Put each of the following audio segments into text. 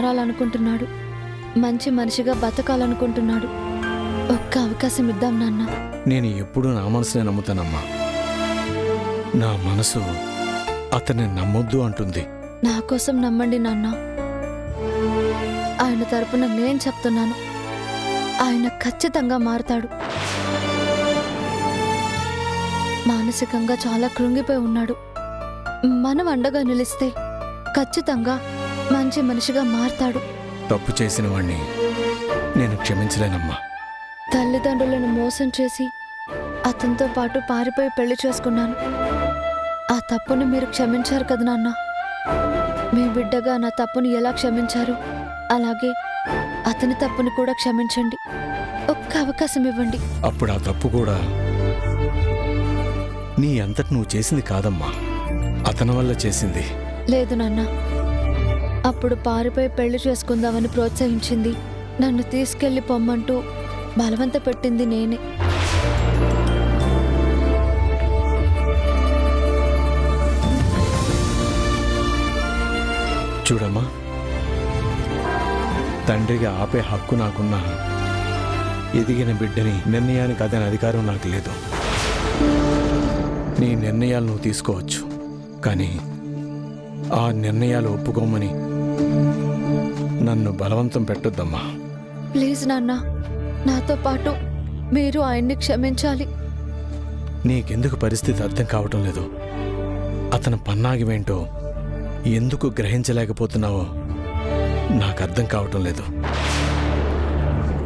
మారాలనుకుంటున్నాడు. మంచి మనిషిగా బతకాలనుకుంటున్నాడు. ఒక్క అవకాశం ఇద్దాం నాన్న. నేను ఎప్పుడూ నా మనసునే నమ్ముతానమ్మా. నా మనసు అతన్ని నమ్మొద్దు అంటుంది. నా కోసం నమ్మండి నాన్న. ఆయన తరపున నేను చెప్తున్నాను, ఆయన ఖచ్చితంగా మారతాడు. మానసికంగా చాలా కృంగిపోయి ఉన్నాడు. మనం అండగా నిలిస్తే ఖచ్చితంగా మంచి మనిషిగా మారతాడు. తప్పు చేసిన వాణ్ణి నేను క్షమించలేనమ్మా. తల్లిదండ్రులను మోసం చేసి అతనితో పాటు పారిపోయి పెళ్లి చేసుకున్నాను. ఆ తప్పుని మీరు క్షమించారు కదా నాన్న. మీ బిడ్డగా నా తప్పుని ఎలా క్షమించారు, అలాగే అతని తప్పుని కూడా క్షమించండి. ఒక్క అవకాశం ఇవ్వండి. అప్పుడు ఆ తప్పు కూడా నీ అంతటి నువ్వు చేసింది కాదమ్మా, అతని వల్ల చేసింది. లేదు నాన్న, అప్పుడు పారిపోయి పెళ్లి చేసుకుందామని ప్రోత్సహించింది, నన్ను తీసుకెళ్లి పొమ్మంటూ బలవంత పెట్టింది నేనే. చూడమ్మా, తండ్రిగా ఆపే హక్కు నాకున్నా ఎదిగిన బిడ్డని నిర్ణయానికి అదని అధికారం నాకు లేదు. నీ నిర్ణయాలు నువ్వు తీసుకోవచ్చు, కానీ ఆ నిర్ణయాలు ఒప్పుకోమని నన్ను బలవంతం పెట్టొద్దమ్మా. ప్లీజ్ నాన్న, నాతో పాటు మీరు ఆయన్ని క్షమించాలి. నీకెందుకు పరిస్థితి అర్థం కావటం లేదు? అతని పన్నాగమేంటో ఎందుకు గ్రహించలేకపోతున్నావో నాకు అర్థం కావటం లేదు.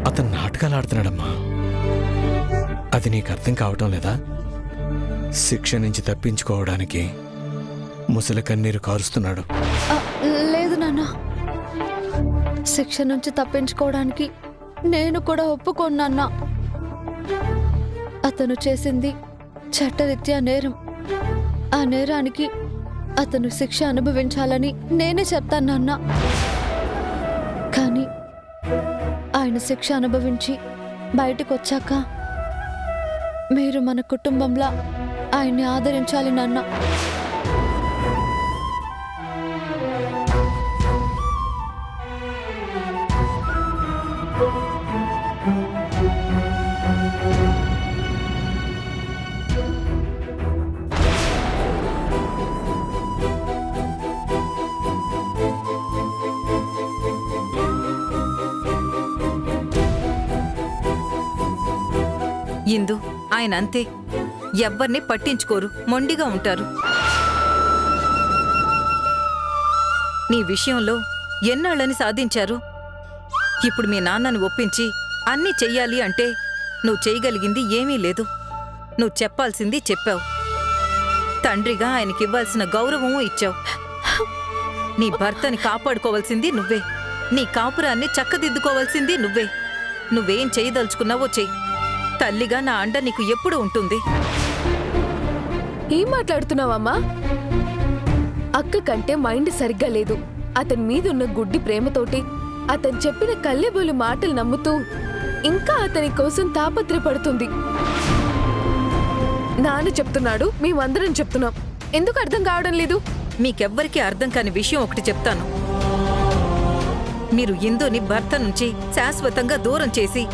అతను నాటకాలు ఆడుతున్నాడమ్మా, అది నీకు అర్థం కావటం లేదా? శిక్ష నుంచి తప్పించుకోవడానికి ముసలి కన్నీరు కారుస్తున్నాడు. లేదు నాన్న, శిక్ష నుంచి తప్పించుకోవడానికి నేను కూడా ఒప్పుకోనన్నా. అతను చేసింది చట్టరీత్యా నేరం. ఆ నేరానికి అతను శిక్ష అనుభవించాలని నేనే చెప్తాను నాన్న. కానీ ఆయన శిక్ష అనుభవించి బయటకు వచ్చాక మీరు మన కుటుంబంలా ఆయన్ని ఆదరించాలి నాన్న. ఇందు ఆయన అంతే, ఎవ్వర్ని పట్టించుకోరు, మొండిగా ఉంటారు. నీ విషయంలో ఎన్నాళ్ళని సాధించారు. ఇప్పుడు మీ నాన్నను ఒప్పించి అన్నీ చెయ్యాలి అంటే నువ్వు చేయగలిగింది ఏమీ లేదు. నువ్వు చెప్పాల్సింది చెప్పావు. తండ్రిగా ఆయనకివ్వాల్సిన గౌరవమూ ఇచ్చావు. నీ భర్తని కాపాడుకోవాల్సింది నువ్వే, నీ కాపురాన్ని చక్కదిద్దుకోవాల్సింది నువ్వే. నువ్వేం చేయదలుచుకున్నావో చెయ్యి. తల్లిగా నా అండ నీకు ఎప్పుడు ఉంటుంది. ఏం మాట్లాడుతున్నావమ్మా? అక్క కంటే మైండ్ సరిగ్గా లేదు. అతని మీదున్న గుడ్డి ప్రేమతోటి అతను చెప్పిన కల్లెబోలు మాటలు నమ్ముతూ ఇంకా అతని కోసం తాపత్రపడుతుంది. నాన్న చెప్తున్నాడు, మేమందరం చెప్తున్నాం. ఎందుకు అర్థం కావడం లేదు? మీకెవ్వరికీ అర్థం కాని విషయం ఒకటి చెప్తాను. మీరు ఇందుని భర్త నుంచి శాశ్వతంగా దూరం చేసి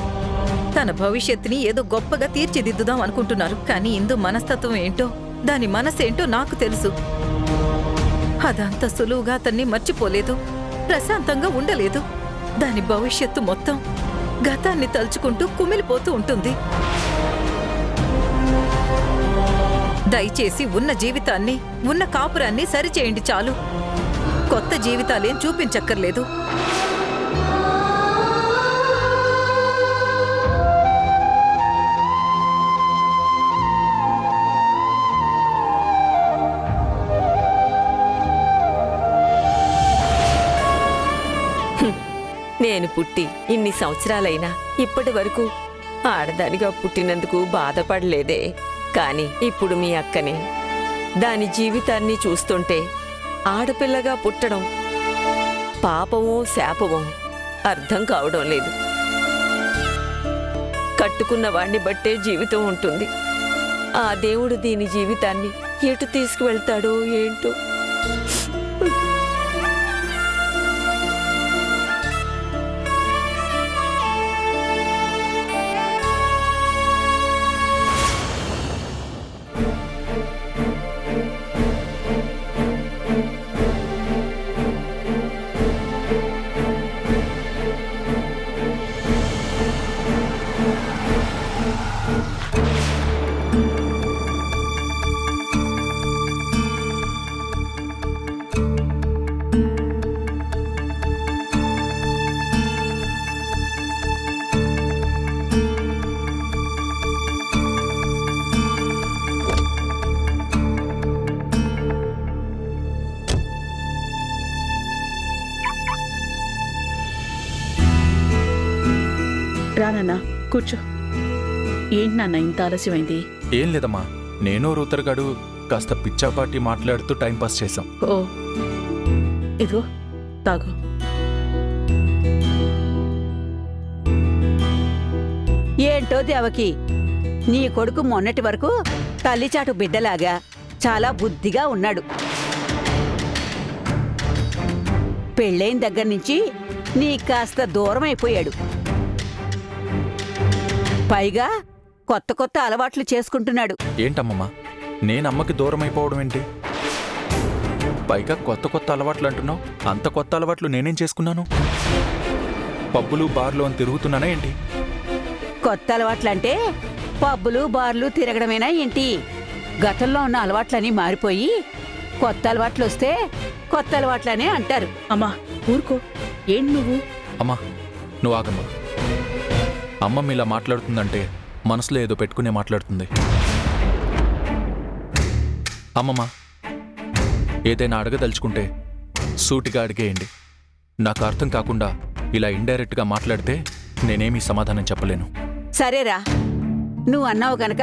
తన భవిష్యత్తుని ఏదో గొప్పగా తీర్చిదిద్దుదాం అనుకుంటున్నారు. కానీ ఇందు మనస్తత్వం ఏంటో, దాని మనసేంటో నాకు తెలుసు. అదంత సులువుగా అతన్ని మర్చిపోలేదు, ప్రశాంతంగా ఉండలేదు. దాని భవిష్యత్తు మొత్తం గతాన్ని తలుచుకుంటూ కుమిలిపోతూ ఉంటుంది. దయచేసి ఉన్న జీవితాన్ని, ఉన్న కాపురాన్ని సరిచేయండి చాలు. కొత్త జీవితాలేం చూపించక్కర్లేదు. నేను పుట్టి ఇన్ని సంవత్సరాలైనా ఇప్పటి వరకు ఆడదానిగా పుట్టినందుకు బాధపడలేదే. కాని ఇప్పుడు మీ అక్కని, దాని జీవితాన్ని చూస్తుంటే ఆడపిల్లగా పుట్టడం పాపమో శాపమో అర్థం కావడం లేదు. కట్టుకున్న వాణ్ణి బట్టే జీవితం ఉంటుంది. ఆ దేవుడు దీని జీవితాన్ని ఎటు తీసుకువెళ్తాడో ఏంటో. నాన్న కూర్చో. ఏంటి నాన్న ఇంత ఆలస్యమైంది? ఏం లేదమ్మా, నేను రూతర్గాడు కాస్త పిచ్చాపాటి మాట్లాడుతూ టైంపాస్ చేశాం. ఓ ఇదిగో తాగు. ఏంటో దేవకి, నీ కొడుకు మొన్నటి వరకు తల్లిచాటు బిడ్డలాగా చాలా బుద్ధిగా ఉన్నాడు. పెళ్ళైన దగ్గర నుంచి నీ కాస్త దూరం అయిపోయాడు. పైగా కొత్త కొత్త అలవాట్లు చేసుకుంటున్నాడు. ఏంటమ్మమ్మా, నేనమ్మకి దూరం అయిపోవడం ఏంటి? పైగా కొత్త కొత్త అలవాట్లు అంటున్నావు. అంత కొత్త అలవాట్లు నేనేం చేసుకున్నాను? పబ్బులు బార్లు అని తిరుగుతున్నానా ఏంటి? కొత్త అలవాట్లంటే పబ్బులు బార్లు తిరగడమేనా ఏంటి? గతంలో ఉన్న అలవాట్లన్నీ మారిపోయి కొత్త అలవాట్లు వస్తే కొత్త అలవాట్లనే అంటారు. అమ్మా ఊరుకో. ఏంటి నువ్వు? అమ్మా నువ్వు ఆగమ్మా. అమ్మమ్మ ఇలా మాట్లాడుతుందంటే మనసులో ఏదో పెట్టుకునే మాట్లాడుతుంది. అమ్మమ్మ, ఏదైనా అడగదలుచుకుంటే సూటిగా అడిగేయండి. నాకు అర్థం కాకుండా ఇలా ఇండైరెక్ట్గా మాట్లాడితే నేనేమీ సమాధానం చెప్పలేను. సరేరా, నువ్వు అన్నావు గనక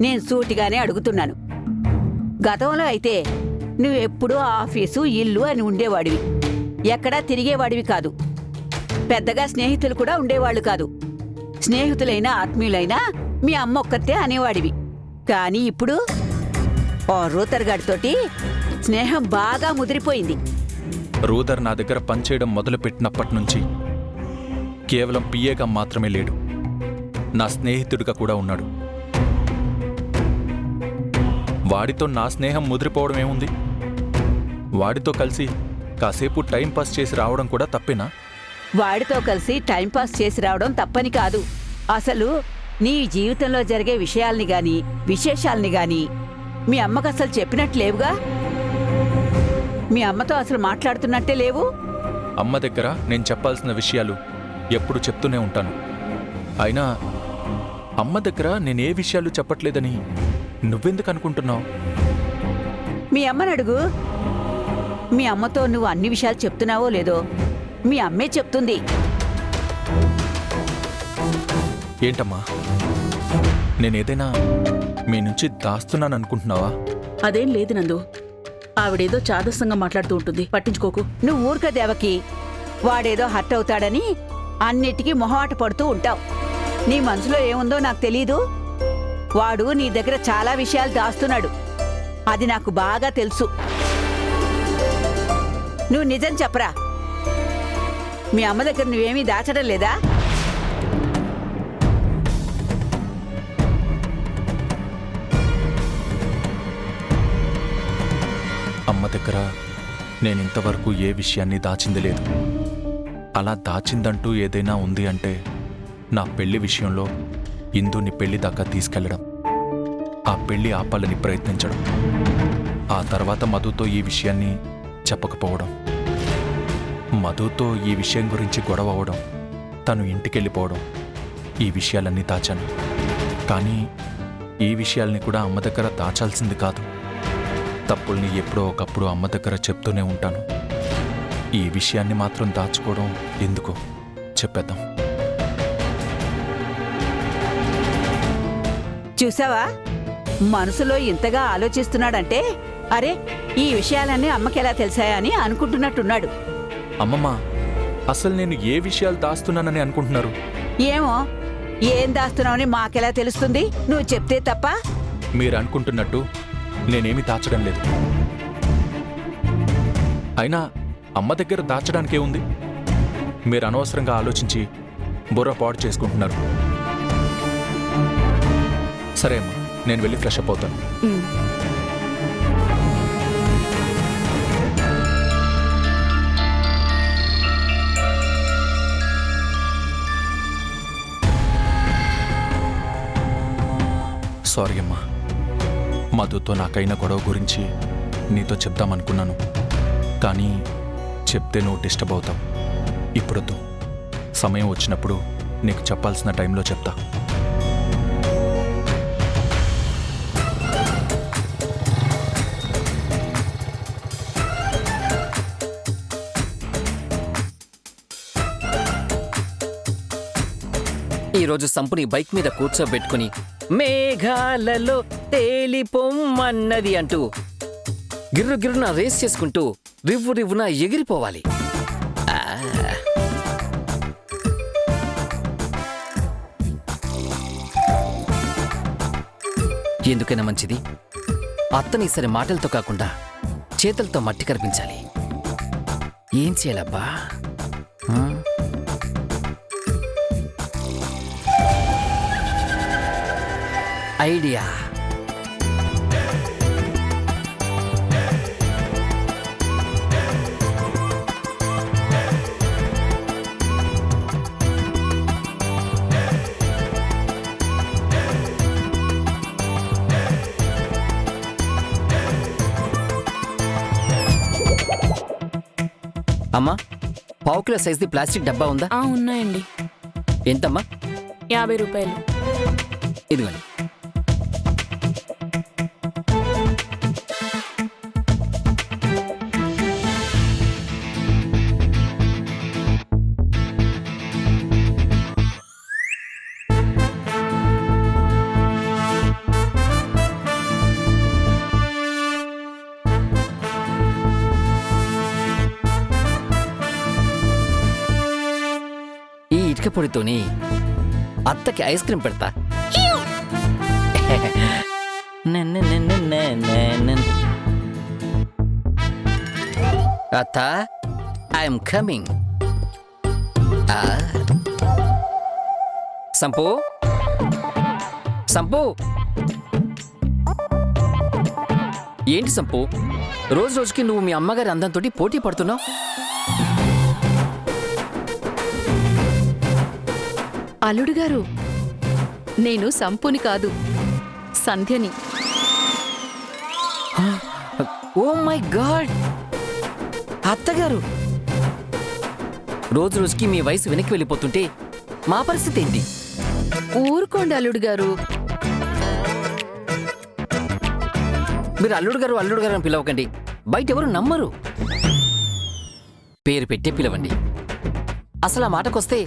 నేను సూటిగానే అడుగుతున్నాను. గతంలో అయితే నువ్వెప్పుడూ ఆఫీసు ఇల్లు అని ఉండేవాడివి. ఎక్కడా తిరిగేవాడివి కాదు. పెద్దగా స్నేహితులు కూడా ఉండేవాళ్లు కాదు. స్నేహితులైనా ఆత్మీయులైనా మీ అమ్మ ఒక్కతే అనేవాడివి. కానీ ఇప్పుడు ఆ రూతర్గాడితోటి స్నేహం బాగా ముదిరిపోయింది. రూదర్ నా దగ్గర పనిచేయడం మొదలుపెట్టినప్పటి నుంచి కేవలం పిఏగా మాత్రమే లేడు, నా స్నేహితుడిగా కూడా ఉన్నాడు. వాడితో నా స్నేహం ముదిరిపోవడం ఏముంది? వాడితో కలిసి కాసేపు టైంపాస్ చేసి రావడం కూడా తప్పేనా? వాడితో కలిసి టైంపాస్ చేసి రావడం తప్పని కాదు. అసలు నీ జీవితంలో జరిగే విషయాల్ని గాని విశేషాల్ని గాని మీ అమ్మకు అసలు చెప్పినట్లేవుగా. మీ అమ్మతో అసలు మాట్లాడుతున్నట్టే లేవు. అమ్మ దగ్గర నేను చెప్పాల్సిన విషయాలు ఎప్పుడు చెప్తూనే ఉంటాను. అయినా అమ్మ దగ్గర నేనే విషయాలు చెప్పట్లేదని నువ్వెందుకు అనుకుంటున్నావు? మీ అమ్మని అడుగు. మీ అమ్మతో నువ్వు అన్ని విషయాలు చెప్తున్నావో లేదో మీ అమ్మే చెప్తుంది. ఏంటమ్మా, నేనేదైనా మీ నుంచి దాస్తున్నాను అనుకుంటున్నావా? అదేం లేదు నందు. ఆవిడేదో చాదస్తంగా మాట్లాడుతూ ఉంటుంది, పట్టించుకోకు. నువ్వు ఊరుక దేవకి. వాడేదో హర్ట్ అవుతాడని అన్నిటికీ మొహమాట పడుతూ ఉంటావు. నీ మనసులో ఏముందో నాకు తెలీదు. వాడు నీ దగ్గర చాలా విషయాలు దాస్తున్నాడు. అది నాకు బాగా తెలుసు. నువ్వు నిజం చెప్పరా. మీ అమ్మ దగ్గర నువ్వేమీ దాచడం లేదా? అమ్మ దగ్గర నేనింతవరకు ఏ విషయాన్ని దాచింది లేదు. అలా దాచిందంటూ ఏదైనా ఉంది అంటే నా పెళ్లి విషయంలో ఇందుని పెళ్లి దాకా తీసుకెళ్లడం, ఆ పెళ్లి ఆపాలని ప్రయత్నించడం, ఆ తర్వాత మధుతో ఈ విషయాన్ని చెప్పకపోవడం, మధుతో ఈ విషయం గురించి గొడవ అవడం, తను ఇంటికెళ్ళిపోవడం, ఈ విషయాలన్నీ దాచాను. కానీ ఈ విషయాల్ని కూడా అమ్మ దగ్గర దాచాల్సింది కాదు. తప్పుల్ని ఎప్పుడో ఒకప్పుడు అమ్మ దగ్గర చెప్తూనే ఉంటాను. ఈ విషయాన్ని మాత్రం దాచుకోవడం ఎందుకు? చెప్పేద్దాం. చూసావా, మనసులో ఇంతగా ఆలోచిస్తున్నాడంటే అరే ఈ విషయాలన్నీ అమ్మకెలా తెలిసాయా అని అనుకుంటున్నట్టున్నాడు. అమ్మమ్మ, అసలు నేను ఏ విషయాలు దాస్తున్నానని అనుకుంటున్నారు? ఏమో, ఏం దాస్తున్నావని మాకెలా తెలుస్తుంది? నువ్వు చెప్తే తప్ప. మీరు అనుకుంటున్నట్టు నేనేమి దాచడం లేదు. అయినా అమ్మ దగ్గర దాచడానికే ఉంది. మీరు అనవసరంగా ఆలోచించి బుర్ర పాడు చేసుకుంటున్నారు. సరే అమ్మా, నేను వెళ్ళి ఫ్రెష్ అప్ అవుతాను. సారీ అమ్మా, మధుతో నాకైన గొడవ గురించి నీతో చెప్దామనుకున్నాను. కానీ చెప్తే నువ్వు డిస్టర్బ్ అవుతావు. ఇప్పుడొద్దు, సమయం వచ్చినప్పుడు నీకు చెప్పాల్సిన టైంలో చెప్తా. ఈరోజు సంపుని బైక్ మీద కూర్చోబెట్టుకుని మేఘాలలో తేలిపొమ్మన్నది అంటూ గిర్రు గిర్రున రేస్ చేసుకుంటూ రివ్వు రివ్వున ఎగిరిపోవాలి. ఆ. ఎందుకైనా మంచిది అత్తని సరే మాటలతో కాకుండా చేతులతో మట్టి కనిపించాలి. ఏం చేయాలబ్బా? ఐడియా. అమ్మా, పావు కిలో సైజ్ది ప్లాస్టిక్ డబ్బా ఉందా? ఉన్నాయండి. ఎంతమ్మా? 50 రూపాయలు. ఇదిగోండి. ఈ ఇటుక పొడితోని అత్తకి ఐస్ క్రీమ్ పెడతా. అత్త, ఐఎమ్ కమింగ్. సంపు, సంపు. ఏంటి సంపు, రోజు రోజుకి నువ్వు మీ అమ్మగారి అందంతో పోటీ పడుతున్నావు? అల్లుడు గారు, నేను సంపుని కాదు, సంధ్యని. Oh my God! అత్తగారు, రోజు రోజుకి మీ వయసు వెనక్కి వెళ్ళిపోతుంటే మా పరిస్థితి ఏంటి? ఊరుకోండి అల్లుడు గారు. మీరు అల్లుడు గారు అల్లుడు గారు అని పిలవకండి, బయట ఎవరు నమ్మరు. పేరు పెట్టే పిలవండి. అసలు ఆ మాటకొస్తే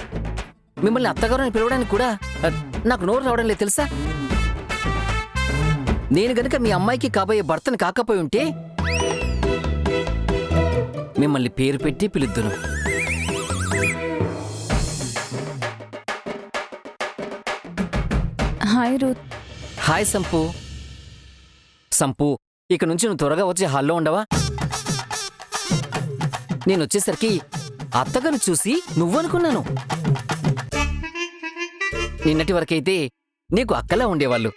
మిమ్మల్ని అత్తగారు అని పిలవడానికి కూడా నాకు నోరు రావడం లేదు తెలుసా? నేను గనుక మీ అమ్మాయికి కాబోయే భర్తని కాకపోయి ఉంటే మిమ్మల్ని పేరు పెట్టి పిలుద్దును. Hi Ruth. Hi Sampu. Sampu, ఇక నుంచి నువ్వు త్వరగా వచ్చి హాల్లో ఉండవా? నేను వచ్చేసరికి అత్తగారిని చూసి నువ్వనుకున్నాను. నిన్నటి వరకైతే నీకు అక్కలా ఉండేవాళ్ళు,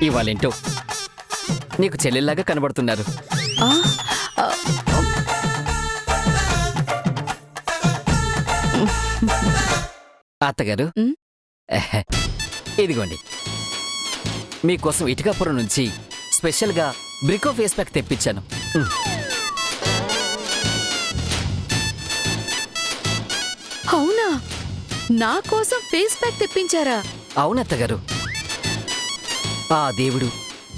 ఇవాళేంటో నీకు చెల్లెల్లాగా కనబడుతున్నారు. అత్తగారు, ఇదిగోండి మీకోసం ఇటుకాపురం నుంచి స్పెషల్గా బ్రికో ఫేస్ ప్యాక్ తెప్పించాను. అవునా? నా కోసం ఫేస్ ప్యాక్ తెప్పించారా? అవునత్తగారు, ఆ దేవుడు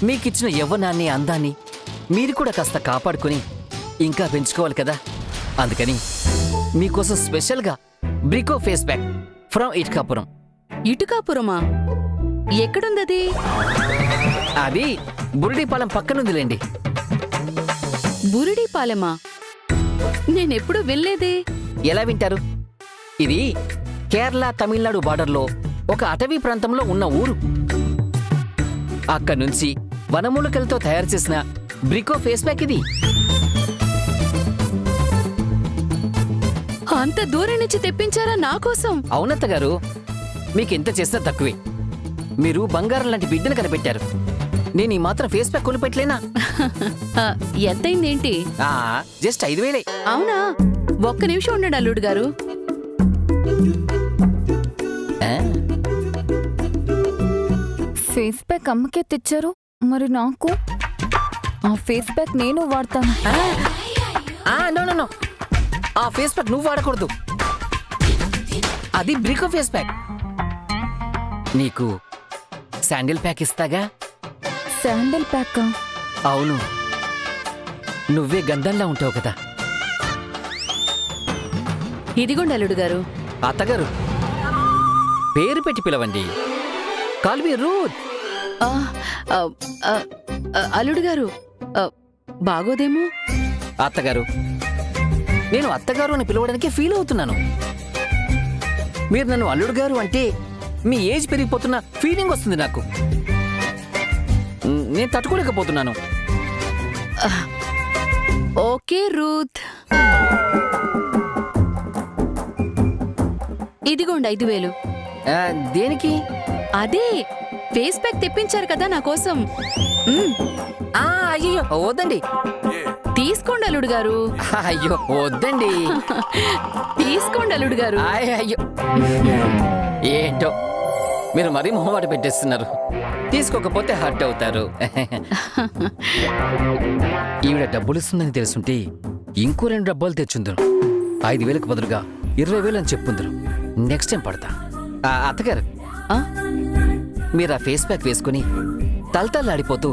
మీకిచ్చిన యవ్వనాన్ని అందాన్ని మీరు కూడా కాస్త కాపాడుకుని ఇంకా పెంచుకోవాలి కదా, అందుకని మీకోసం స్పెషల్గా బ్రికో ఫేస్ ప్యాక్ ఫ్రమ్ ఇటుకాపురం. ఇటుకాపురమా? ఎక్కడుందది? అది బురిడిపాలెం పక్కనుందిలేండి. బురిడిపాలెమా? నేనెప్పుడు వినలేదే. ఎలా వింటారు? ఇది కేరళ తమిళనాడు బార్డర్లో ఒక అటవీ ప్రాంతంలో ఉన్న ఊరు. అక్కడి నుంచి వనమూలికలతో తయారు చేసిన బ్రికో ఫేస్ ప్యాక్ ఇది. అంత దూరం నుంచి తెప్పించారా నా కోసం? అవునత్తగారు, మీకెంత చేసినా తక్కువే. మీరు బంగారం లాంటి బిడ్డను కనిపెట్టారు. నేను ఈ మాత్రం ఫేస్ ప్యాక్ కొనిపెట్టలేనా? ఎంతైందేంటి? జస్ట్ 5,000. అవునా? ఒక్క నిమిషం ఉండండి అల్లుడు గారు. ఫేస్ ప్యాక్ అమ్మకే తెచ్చారు, మరి నాకు? ఆ ఫేస్ ప్యాక్ నేను వాడతాను. నో, ఆ ఫేస్ ప్యాక్ నువ్వు వాడకూడదు. అది బ్రికో ఫేస్ ప్యాక్. నీకు శాండిల్ ప్యాక్ ఇస్తాగా. Sandal pack? అవును, నువ్వే గంధంలా ఉంటావు కదా. ఇదిగోండి అల్లుడు గారు. అత్తగారు, పేరు పెట్టి పిలవండి. Call me Ruth. ఆ, ఆ, ఆ, అల్లుడు గారు బాగోదేమో. అత్తగారు, నేను అత్తగారు అని పిలవడానికి ఫీల్ అవుతున్నాను. మీరు నన్ను అల్లుడు గారు అంటే మీ ఏజ్ పెరిగిపోతున్న ఫీలింగ్ వస్తుంది నాకు. నేను తట్టుకోలేకపోతున్నాను. ఓకే రూత్, ఇదిగోండి 5,000. దేనికి? అదే ఫేస్ ప్యాక్ తెప్పించారు కదా నా కోసం. అయ్యో వద్దండి. తీసుకోండి అల్లుడు గారు. అయ్యో వద్దండి. తీసుకోండి అల్లుడు గారు. అయ్యో ఏంటో మీరు మరీ మొహమాట పెట్టేస్తున్నారు. తీసుకోకపోతే హర్ట్ అవుతారు. ఈవిడ డబ్బులు ఇస్తుందని తెలుసుంటే ఇంకో 2 డబ్బాలు తెచ్చుందరు. 5,000కు బదులుగా 20,000 అని చెప్పుందరు. నెక్స్ట్ టైం పడతా. అత్తగారు, మీరు ఆ ఫేస్ ప్యాక్ వేసుకుని తలతల్లాడిపోతూ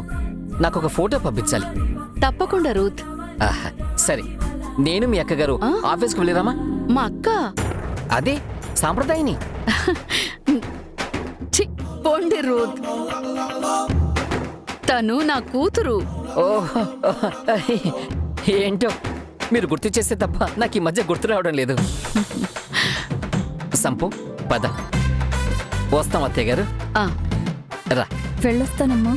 నాకు ఒక ఫోటో పంపించాలి. తప్పకుండా రూత్. సరే, నేను మీ అక్కగారు ఆఫీస్కి వెళ్ళిరామా? మా అక్క? అదే సాంప్రదాయని. ఛీ, పోండి రూత్, తను నా కూతురు. ఓహో, ఏంటో మీరు గుర్తు చేస్తే తప్ప నాకు ఈ మధ్య గుర్తు రావడం లేదు. సంపు పద, వస్తాం అత్తయ్య గారు. రా. వెళ్ళొస్తానమ్మా.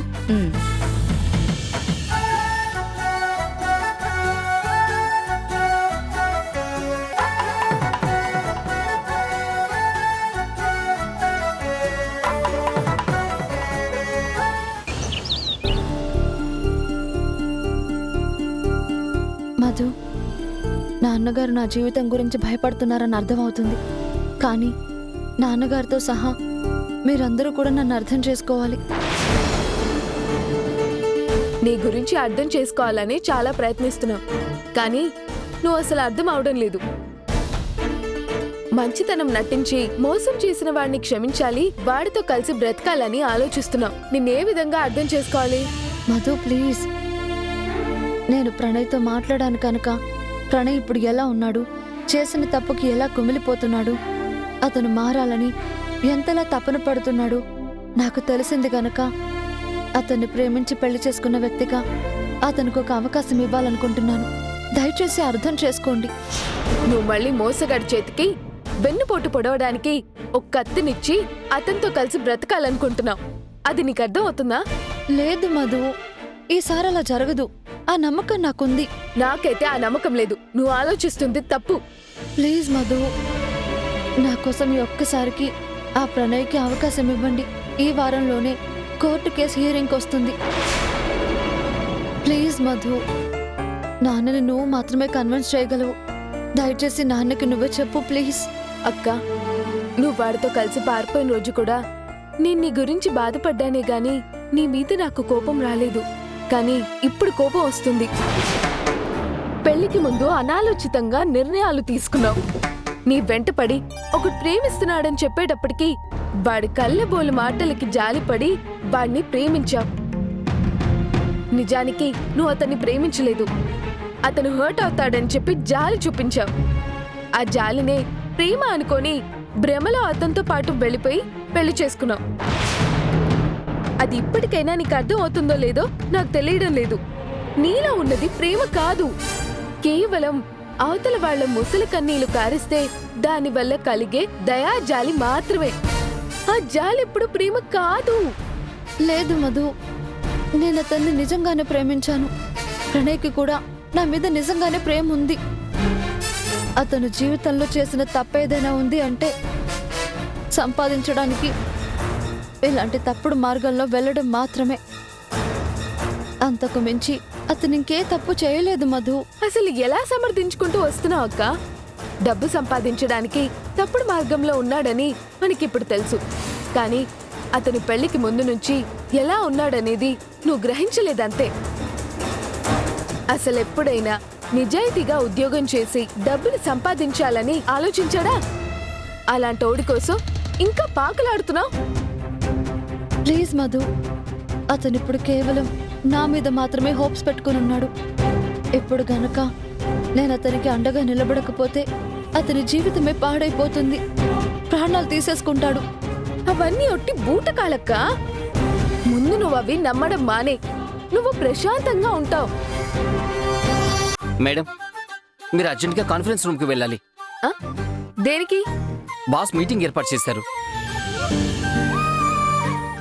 మధు, నాన్నగారు నా జీవితం గురించి భయపడుతున్నారని అర్థమవుతుంది. కానీ నాన్నగారితో సహా మీరందరూ కూడా నన్ను అర్థం చేసుకోవాలి. నీ గురించి అర్థం చేసుకోవాలని చాలా ప్రయత్నిస్తున్నావు, కానీ నువ్వు అసలు అర్థం అవడం లేదు. మంచితనం నటించి మోసం చేసిన వాడిని క్షమించాలి, వాడితో కలిసి బ్రతకాలని ఆలోచిస్తున్నావు. నిన్నే విధంగా అర్థం చేసుకోవాలి? మధు ప్లీజ్, నేను ప్రణయ్తో మాట్లాడాను కనుక ప్రణయ్ ఇప్పుడు ఎలా ఉన్నాడు, చేసిన తప్పుకి ఎలా కుమిలిపోతున్నాడు, అతను మారాలని ఎంతలా తపన పడుతున్నాడు నాకు తెలిసింది గనక అతన్ని ప్రేమించి పెళ్లి చేసుకున్న వ్యక్తిగా అతనికి ఒక అవకాశం ఇవ్వాలనుకుంటున్నాను. దయచేసి అర్థం చేసుకోండి. నువ్వు మళ్ళీ మోసగాడి చేతికి వెన్నుపోటు పొడవడానికి ఒక కత్తినిచ్చి అతనితో కలిసి బ్రతకాలనుకుంటున్నావు. అది నీకు అర్థం అవుతుందా? లేదు మధు, ఈసారి అలా జరగదు. ఆ నమ్మకం నాకుంది. నాకైతే ఆ నమ్మకం లేదు. నువ్వు ఆలోచిస్తుంది తప్పు. ప్లీజ్ మధు, నా కోసం ఈ ఒక్కసారికి ఆ ప్రణయ్కి అవకాశం ఇవ్వండి. ఈ వారంలోనే కోర్టు కేసు హియరింగ్ వస్తుంది. ప్లీజ్ మధు, నాన్నని నువ్వు మాత్రమే కన్విన్స్ చేయగలవు. దయచేసి నాన్నకి నువ్వే చెప్పు ప్లీజ్. అక్క, నువ్వు వాడితో కలిసి పారిపోయిన రోజు కూడా నేను నీ గురించి బాధపడ్డానే గాని నీ మీద నాకు కోపం రాలేదు. కానీ ఇప్పుడు కోపం వస్తుంది. పెళ్లికి ముందు అనాలోచితంగా నిర్ణయాలు తీసుకున్నావు. నీ వెంటపడి ఒకడు ప్రేమిస్తున్నాడని చెప్పేటప్పటికి వాడి కళ్ళబోలు మాటలకి జాలిపడి వాడిని ప్రేమించావు. నిజానికి నువ్వు అతన్ని ప్రేమించలేదు. అతను హర్ట్ అవుతాడని చెప్పి జాలి చూపించావు. ఆ జాలినే ప్రేమ అనుకొని భ్రమలో అతనితో పాటు వెళ్ళిపోయి పెళ్లి చేసుకున్నావు. అది ఇప్పటికైనా నీకు అర్థం అవుతుందో లేదో నాకు తెలియడం లేదు. నీలో ఉన్నది ప్రేమ కాదు, కేవలం అవతల వాళ్ల ముసలి కన్నీళ్లు కారిస్తే దానివల్ల కలిగే దయా జాలి మాత్రమే. ఆ జాలి ఇప్పుడు ప్రేమ కాదు. లేదు మధు, నేను అతన్ని నిజంగానే ప్రేమించాను. ప్రణయ్కి కూడా నా మీద నిజంగానే ప్రేమ ఉంది. అతను జీవితంలో చేసిన తప్పేదైనా ఉంది అంటే సంపాదించడానికి ఇలాంటి తప్పుడు మార్గంలో వెళ్ళడం మాత్రమే. అంతకు మించి అతను ఇంకే తప్పు చేయలేదు మధు. అసలు ఎలా సమర్థించుకుంటూ వస్తున్నావు అక్క? డబ్బు సంపాదించడానికి తప్పుడు మార్గంలో ఉన్నాడని మనకిప్పుడు తెలుసు. కానీ అతని పెళ్లికి ముందు నుంచి ఎలా ఉన్నాడనేది నువ్వు గ్రహించలేదంతే. అసలెప్పుడైనా నిజాయితీగా ఉద్యోగం చేసి డబ్బులు సంపాదించాలని ఆలోచించాడా? అలాంటోడి కోసం ఇంకా పాకలాడుతున్నావు. ప్లీజ్ మధు, అతనిప్పుడు కేవలం నా మీద మాత్రమే హోప్స్ పెట్టుకుని ఉన్నాడు. ఇప్పుడు గనక నేను అతనికి అండగా నిలబడకపోతే అతని జీవితమే పాడైపోతుంది. ప్రాణాలు తీసేసుకుంటాడు. అవన్నీ ఒట్టి బూటకాలక్క. ముందు నువ్వు అవి నమ్మడం మానే, నువ్వు ప్రశాంతంగా ఉంటావు. మేడం, మీరు అర్జెంట్గా కాన్ఫరెన్స్ రూమ్కి వెళ్ళాలి. ఆ? దేనికి? బాస్ మీటింగ్ ఏర్పాటు చేశారు.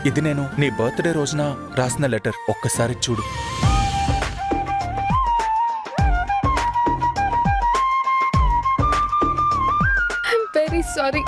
ఇది నేను నీ బర్త్డే రోజున రాసిన లెటర్, ఒక్కసారి చూడు. I'm very sorry.